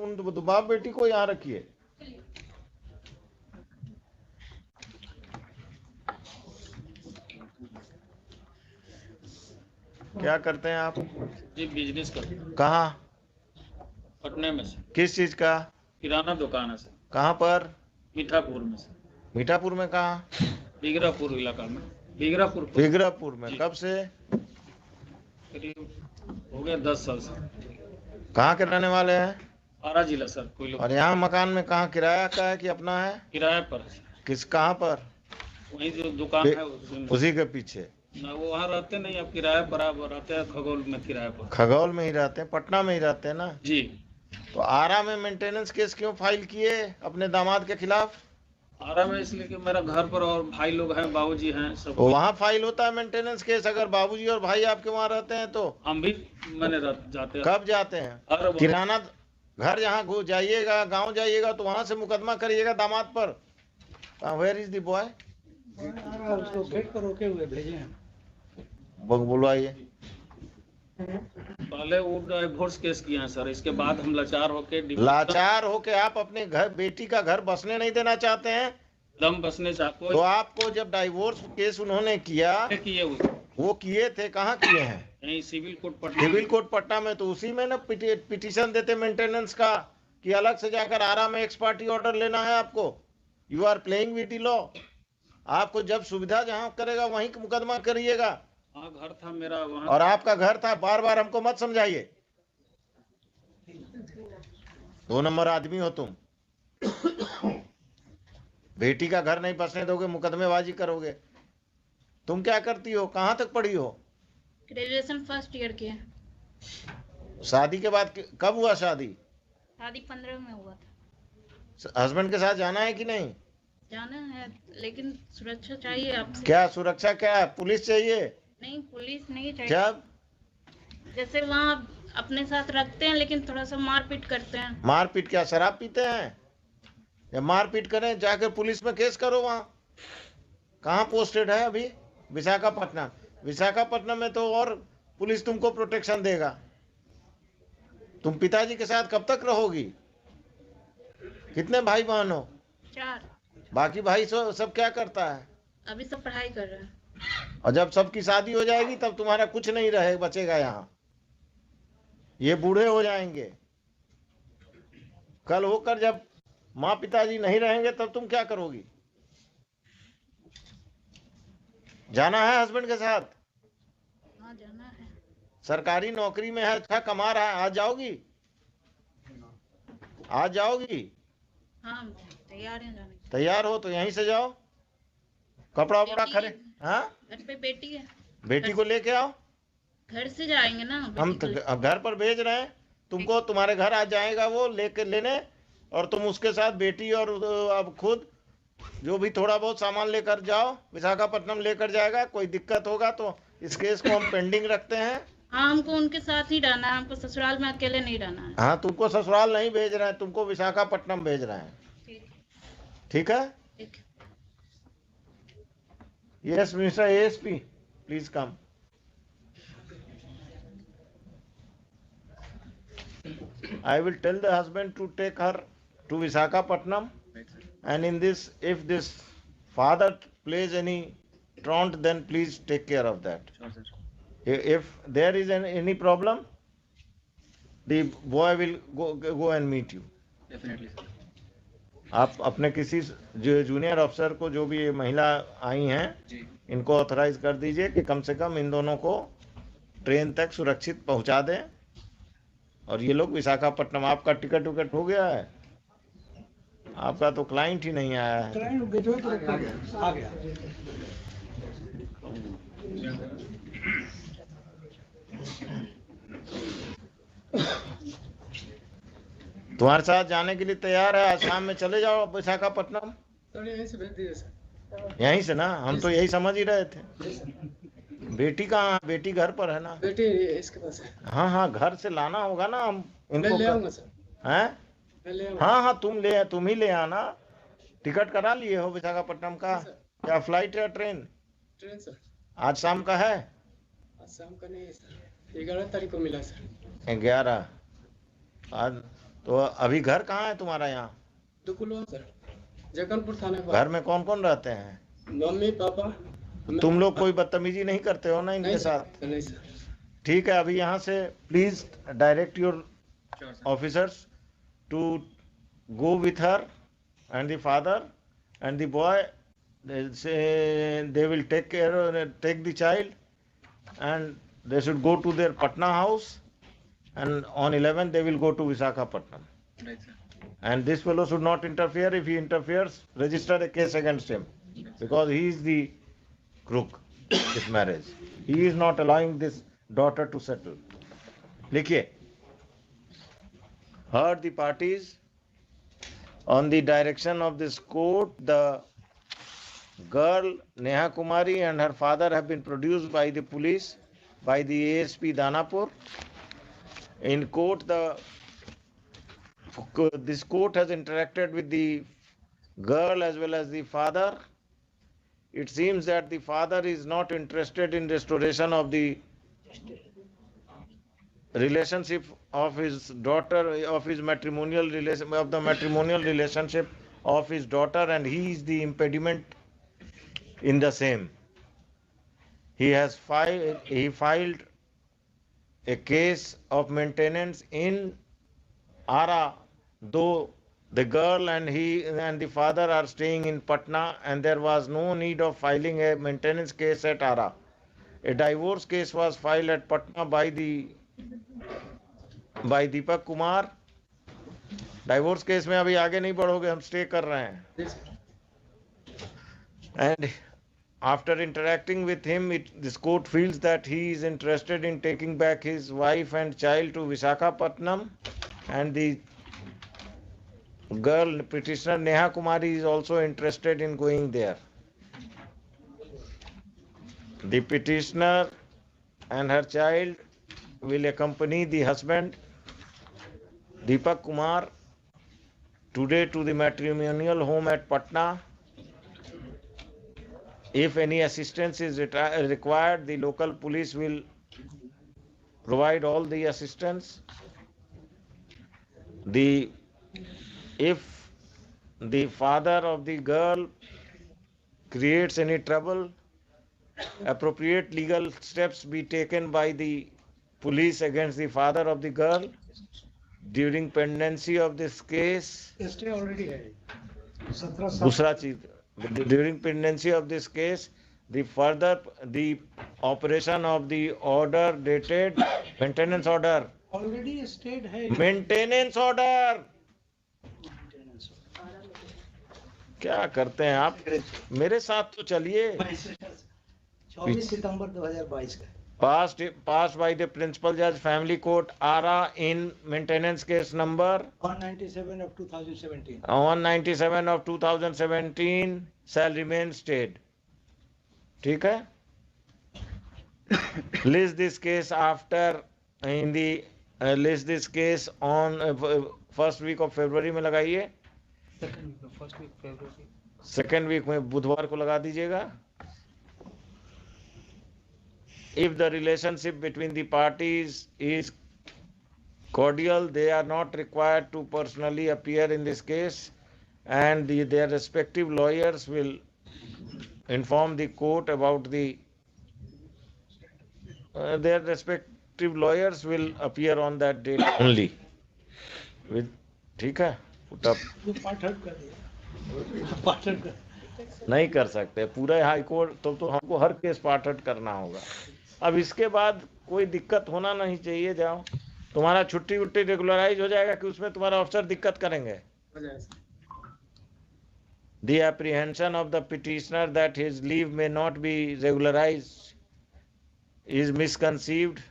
उन बाप बेटी को यहाँ रखिए। क्या करते हैं आप? जी बिजनेस करते हैं। कहाँ? पटने में से। किस चीज का? किराना दुकान है सर। कहाँ पर? मीठापुर में सर। मीठापुर में कहाँ? बिगरापुर इलाका में। बिगरापुर बिगरापुर में। कब से? करीब हो गया 10 साल से। कहाँ के रहने वाले हैं? आरा जिला सर। कोई लोग और यहाँ मकान में कहाँ किराया का है कि अपना है? किराए पर है सर। किस कहाँ पर? वही जो दुकान है उसी के पीछे ना। वो वहाँ रहते नहीं, अब किराए पर आप रहते हैं खगोल में। किराए पर खगौल में ही रहते हैं, पटना में ही रहते हैं ना जी। तो आरा में मेंटेनेंस केस क्यों फाइल किए अपने दामाद के खिलाफ? आरा में इसलिए कि मेरा घर पर और भाई लोग हैं, बाबूजी हैं सब। तो वहाँ फाइल होता है मेंटेनेंस केस अगर बाबूजी और भाई आपके वहाँ रहते हैं तो? हम भी मैंने जाते हैं। कब जाते हैं? किराना घर जहाँ जाइएगा, गांव जाइएगा तो वहाँ से मुकदमा करिएगा दामाद पर। Where is the boy? उसको गेट पर रोके हुए भेजे हैं। बुलवाइए। पहले वो डिवोर्स केस किए हैं सर, इसके बाद हम लाचार होके आप अपने घर बेटी का घर बसने नहीं देना चाहते हैं? दम बसने चाहते तो आपको जब डाइवोर्स केस उन्होंने किया, वो किए थे, कहाँ किए हैं? यहीं सिविल कोर्ट पटना में। तो उसी में ना पिटीशन देते मेंटेनेंस का कि अलग से जाकर आरा में एक्स पार्टी ऑर्डर लेना है आपको। You are playing with the law. आपको जब सुविधा जहां करेगा वहीं मुकदमा करिएगा। हाँ, घर था मेरा वहाँ। और आपका घर था, बार बार हमको मत समझाइए। 2 नंबर आदमी हो तुम। बेटी का घर नहीं बसने दोगे, मुकदमेबाजी करोगे। तुम क्या करती हो? कहाँ तक पढ़ी हो? ग्रेजुएशन फर्स्ट ईयर के। शादी के बाद कब हुआ शादी? शादी 15 में हुआ था। हस्बैंड के साथ जाना है कि नहीं? जाना है, लेकिन सुरक्षा चाहिए आपसे। क्या सुरक्षा? क्या है? पुलिस चाहिए? नहीं, पुलिस नहीं चाहिए। क्या? जैसे वहाँ अपने साथ रखते हैं लेकिन थोड़ा सा मारपीट करते हैं। मारपीट? क्या शराब पीते हैं? या मारपीट करें, जाकर पुलिस में केस करो। वहाँ कहाँ पोस्टेड है अभी? विशाखापट्टनम। विशाखापट्टनम में तो और पुलिस तुमको प्रोटेक्शन देगा। तुम पिताजी के साथ कब तक रहोगी? कितने भाई बहन हो? 4। बाकी भाई सब क्या करता है? अभी सब पढ़ाई कर रहे हैं। और जब सबकी शादी हो जाएगी तब तुम्हारा कुछ नहीं रहे बचेगा यहाँ। ये बूढ़े हो जाएंगे। कल होकर जब माँ पिताजी नहीं रहेंगे तब तुम क्या करोगी? जाना है हस्बैंड के साथ? हाँ, जाना है। सरकारी नौकरी में है, अच्छा कमा रहा है। आज जाओगी? आज जाओगी? हाँ, तैयार हैं जाने के। तैयार हो तो यहीं से जाओ। कपड़ा वपड़ा खरीद। हाँ, घर पे बेटी है। बेटी को लेके आओ। घर से जाएंगे ना। हम तो घर पर भेज रहे हैं तुमको। तुम्हारे घर आ जाएगा वो लेके लेने, और तुम उसके साथ बेटी और अब खुद जो भी थोड़ा बहुत सामान लेकर जाओ। विशाखापट्टनम लेकर जाएगा। कोई दिक्कत होगा तो इस केस को हम पेंडिंग रखते हैं। हाँ, हमको उनके साथ ही रहना है। हमको ससुराल में अकेले नहीं रहना है। हाँ, तुमको ससुराल नहीं भेज रहे हैं, तुमको विशाखापट्टनम भेज रहे हैं। ठीक है? Yes mister ASP, please come. I will tell the husband to take her to Visakhapatnam, and in this, if this father plays any truant, then please take care of that. Sure, sir. If there is any problem, the boy will go and meet you. Definitely, sir. आप अपने किसी junior अफसर को, जो भी ये महिला आई हैं, इनको ऑथराइज कर दीजिए कि कम से कम इन दोनों को ट्रेन तक सुरक्षित पहुंचा दें। और ये लोग विशाखापट्टनम। आपका टिकट विकट हो गया है? आपका तो क्लाइंट ही नहीं आया है। आ गया। तुम्हारे साथ जाने के लिए तैयार है। आज शाम में चले जाओ विशाखापट्टनम। सर यहीं से भेज दीजिए सर। यहीं से ना? हम तो यही समझ ही रहे थे। बेटी कहाँ? बेटी घर पर है ना? बेटी इसके पास है। हाँ हाँ, घर से लाना होगा ना। हम इनको मैं ले आऊंगा सर। हैं? मैं ले आऊंगा। हाँ हाँ, तुम ही ले आना। टिकट करा लिए हो विशाखापट्टनम का? क्या फ्लाइट या ट्रेन? Train sir. आज शाम का है? आज शाम का नहीं है सर, 11 तारीख को मिला सर। 11? आज तो अभी घर कहाँ है तुम्हारा? यहाँ दुकुलवा सर, जगलपुर थाने पर। घर में कौन कौन रहते हैं? Mummy papa. तुम लोग कोई बदतमीजी नहीं करते हो ना इनके नहीं साथ? सर, नहीं सर। ठीक है, अभी यहाँ से please direct your officers to go with her and the father and the boy. They say they will take the child, and they should go to their Patna house, and on 11 they will go to Visakhapatnam. Right, sir. And this fellow should not interfere. If he interferes, register a case against him, because he is the crook this marriage. He is not allowing this daughter to settle. लिखिए, heard the parties. On the direction of this court, the girl Neha Kumari and her father have been produced by the police, by the ASP Danapur. In court, this court has interacted with the girl as well as the father. It seems that the father is not interested in restoration of the relationship of his daughter, of his matrimonial relation, of the matrimonial relationship of his daughter, and he is the impediment in the same. He filed a case of maintenance in Ara, though the girl and he and the father are staying in Patna, and there was no need of filing a maintenance case at Ara. A divorce case was filed at Patna by Deepak Kumar. Divorce case में अभी आगे नहीं बढ़ोगे, हम stay कर रहे हैं. And after interacting with him, this court feels that he is interested in taking back his wife and child to Visakhapatnam, and the girl petitioner Neha Kumari is also interested in going there. The petitioner and her child will accompany the husband Deepak Kumar today to the matrimonial home at Patna. If any assistance is required, the local police will provide all the assistance. If the father of the girl creates any trouble, appropriate legal steps be taken by the police against the father of the girl. During pendency of this case, दूसरा चीज, during pendency of this case, the operation of the order dated maintenance order. Already stayed है. Maintenance order. क्या करते हैं आप? मेरे साथ तो चलिए. 24 सितंबर 2022 का. Passed by the Principal Judge, Family Court, Ara, in maintenance case number 197 of 2017. 197 of 2017 shall remain stayed. ठीक है? List this case list this case on first week of February में लगाइए. Second week में बुधवार को लगा दीजिएगा. If the relationship between the parties is cordial, they are not required to personally appear in this case, and their respective lawyers will inform the court about their respective lawyers will appear on that date only. ठीक है? Put up. नहीं कर सकते पूरा high court, तो हमको हर case part करना होगा. अब इसके बाद कोई दिक्कत होना नहीं चाहिए. जाओ, तुम्हारा छुट्टी उट्टी रेगुलराइज हो जाएगा कि उसमें तुम्हारा अफसर दिक्कत करेंगे. The apprehension of the petitioner that his leave may not be regularized is misconceived,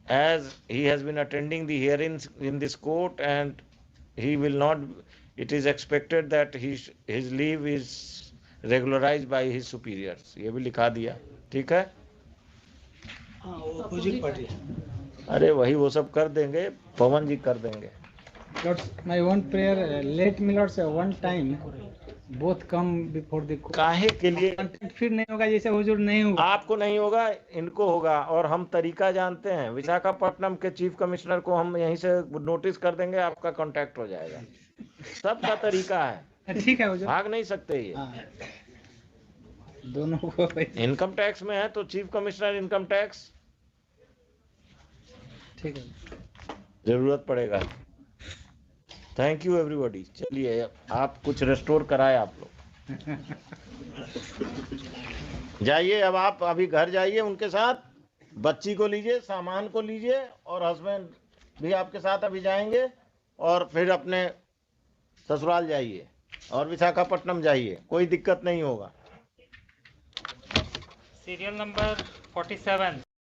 as he has been attending the hearings in this court, and he will not. It is expected that his leave is regularized by his superiors. ये भी लिखा दिया. ठीक है? Opposite party. अरे वही वो सब कर देंगे, पवन जी कर देंगे. Lords, my one prayer, let me Lords one time both come before the काहे के लिए कंटेक्ट फिर नहीं होगा, जैसे हुजूर नहीं होगा। आपको नहीं होगा, इनको होगा। और हम तरीका जानते हैं, विशाखापट्टनम के चीफ कमिश्नर को हम यहीं से नोटिस कर देंगे, आपका कांटेक्ट हो जाएगा। सबका तरीका है, ठीक है हुजूर। भाग नहीं सकते ये। हाँ, दोनों को इनकम टैक्स में है तो चीफ कमिश्नर इनकम टैक्स ठीक है। जरूरत पड़ेगा। Thank you everybody. चलिए आप कुछ रेस्टोर कराए आप लोग। जाइए अब आप अभी घर जाइए, उनके साथ बच्ची को लीजिए, सामान को लीजिए, और हस्बैंड भी आपके साथ अभी जाएंगे, और फिर अपने ससुराल जाइए और विशाखापट्टनम जाइए, कोई दिक्कत नहीं होगा। Serial number 47